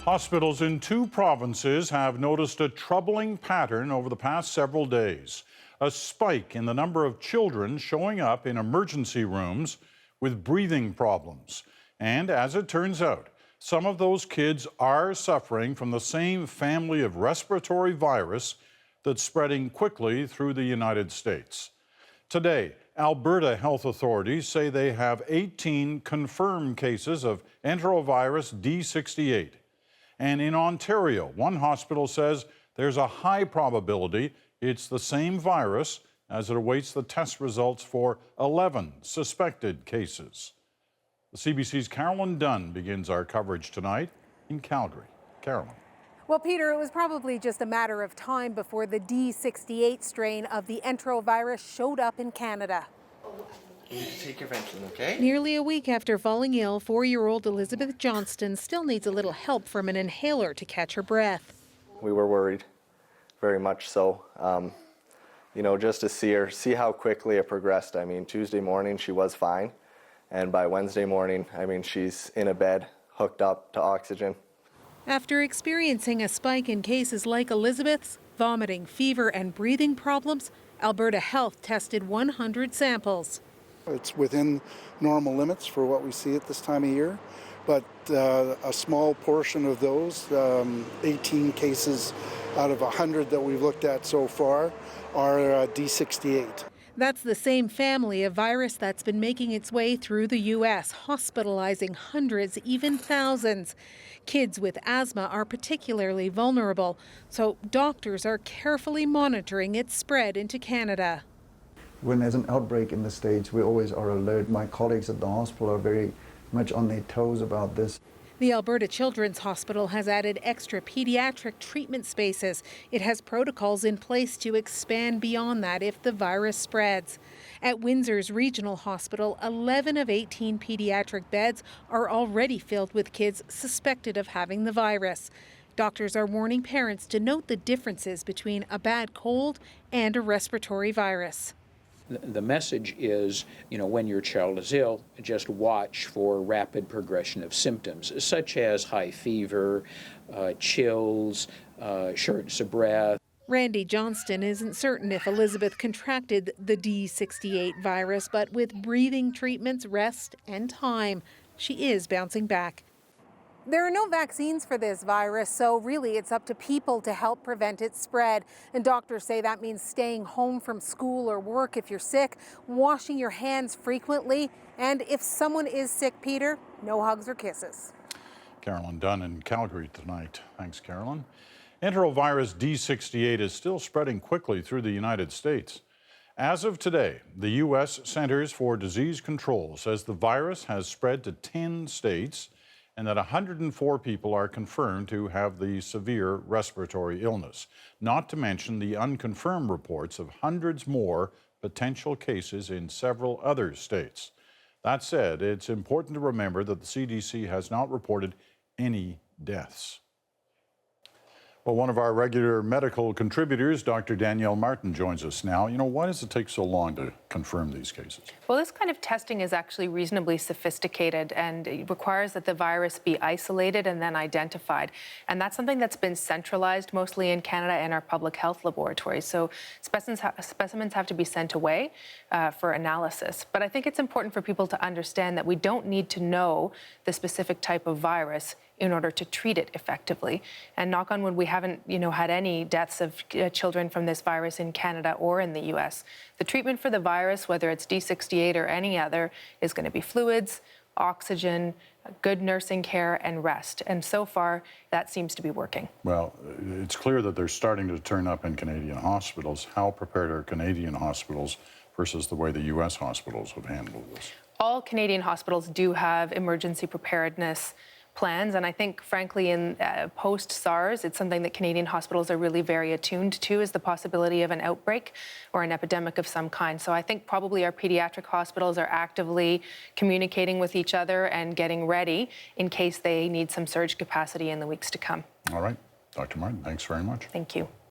Hospitals in 2 provinces have noticed a troubling pattern over the past several days. A spike in the number of children showing up in emergency rooms with breathing problems. And as it turns out, some of those kids are suffering from the same family of respiratory virus that's spreading quickly through the United States. Today, Alberta health authorities say they have 18 confirmed cases of enterovirus D68. And in Ontario, one hospital says there's a high probability it's the same virus as it awaits the test results for 11 suspected cases. The CBC's CAROLYN DUNN begins our coverage tonight in Calgary. CAROLYN. Well, Peter, it was probably just a matter of time before the D68 strain of the enterovirus showed up in Canada. You need to take your Ventolin, okay? Nearly a week after falling ill, 4-year-old Elizabeth Johnston still needs a little help from an inhaler to catch her breath. We were worried, very much so. Just to see how quickly it progressed. I mean, Tuesday morning she was fine, and by Wednesday morning, she's in a bed, hooked up to oxygen. After experiencing a spike in cases like Elizabeth's, vomiting, fever, and breathing problems, Alberta Health tested 100 samples. It's within normal limits for what we see at this time of year, but a small portion of those, 18 cases out of 100 that we've looked at so far, are D68. That's the same family of virus that's been making its way through the U.S., hospitalizing hundreds, even thousands. Kids with asthma are particularly vulnerable, so doctors are carefully monitoring its spread into Canada. When there's an outbreak in the States, we always are alert. My colleagues at the hospital are very much on their toes about this. The Alberta Children's Hospital has added extra pediatric treatment spaces. It has protocols in place to expand beyond that if the virus spreads. At Windsor's Regional Hospital, 11 of 18 pediatric beds are already filled with kids suspected of having the virus. Doctors are warning parents to note the differences between a bad cold and a respiratory virus. The message is, when your child is ill, just watch for rapid progression of symptoms, such as high fever, chills, shortness of breath. Randy Johnston isn't certain if Elizabeth contracted the D68 virus, but with breathing treatments, rest, and time, she is bouncing back. There are no vaccines for this virus, so really it's up to people to help prevent its spread. And doctors say that means staying home from school or work if you're sick, washing your hands frequently, and if someone is sick, Peter, no hugs or kisses. CAROLYN DUNN in Calgary tonight. Thanks, CAROLYN. Enterovirus D68 is still spreading quickly through the United States. As of today, the U.S. Centers for Disease Control says the virus has spread to 10 states and that 104 people are confirmed to have the severe respiratory illness, not to mention the unconfirmed reports of hundreds more potential cases in several other states. That said, it's important to remember that the CDC has not reported any deaths. Well, one of our regular medical contributors, Dr. Danielle Martin, joins us now. Why does it take so long to confirm these cases? Well, this kind of testing is actually reasonably sophisticated, and it requires that the virus be isolated and then identified. And that's something that's been centralized mostly in Canada in our public health laboratories. So specimens have to be sent away for analysis. But I think it's important for people to understand that we don't need to know the specific type of virus in order to treat it effectively. And knock on wood, we haven't, had any deaths of children from this virus in Canada or in the U.S. The treatment for the virus, whether it's D68 or any other, is going to be fluids, oxygen, good nursing care, and rest. And so far, that seems to be working. Well, it's clear that they're starting to turn up in Canadian hospitals. How prepared are Canadian hospitals versus the way the U.S. hospitals have handled this? All Canadian hospitals do have emergency preparedness plans, and I think, frankly, in post-SARS, it's something that Canadian hospitals are really very attuned to, is the possibility of an outbreak or an epidemic of some kind. So I think probably our pediatric hospitals are actively communicating with each other and getting ready in case they need some surge capacity in the weeks to come. All right. Dr. Martin, thanks very much. Thank you.